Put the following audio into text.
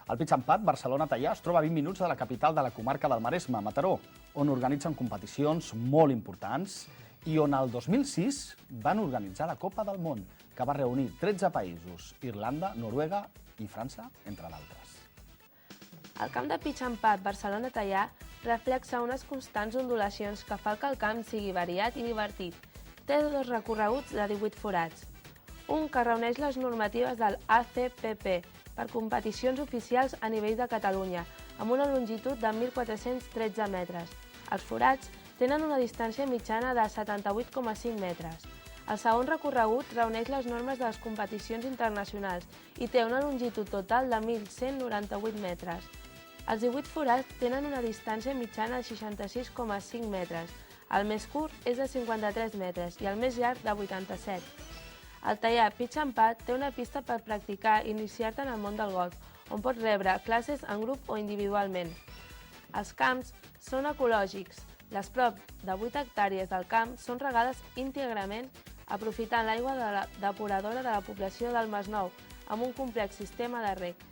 El Pitch and Pat Barcelona-Teià es troba a 20 minuts de la capital de la comarca del Maresme, Mataró, on organitzen competicions molt importants i on el 2006 van organitzar la Copa del Món, que va reunir 13 països, Irlanda, Noruega i França, entre d'altres. El camp de Pitch and Pat Barcelona-Teià reflexa unes constants ondulacions que fa que el camp sigui variat i divertit. Té dos recorreguts de 18 forats. Un que reuneix les normatives del ACPP per competicions oficials a nivell de Catalunya, amb una longitud de 1.413 metres. Els forats tenen una distància mitjana de 78,5 metres. El segon recorregut reuneix les normes de les competicions internacionals i té una longitud total de 1.198 metres. Els 18 forats tenen una distància mitjana de 66,5 metres. El més curt és de 53 metres i el més llarg de 87. El Teià Pitch and Pat té una pista per practicar i iniciar-te en el món del golf, on pots rebre classes en grup o individualment. Els camps són ecològics. Les prop de 8 hectàrees del camp són regades íntegrament aprofitant l'aigua de la depuradora de la població del Masnou, amb un complex sistema de reg.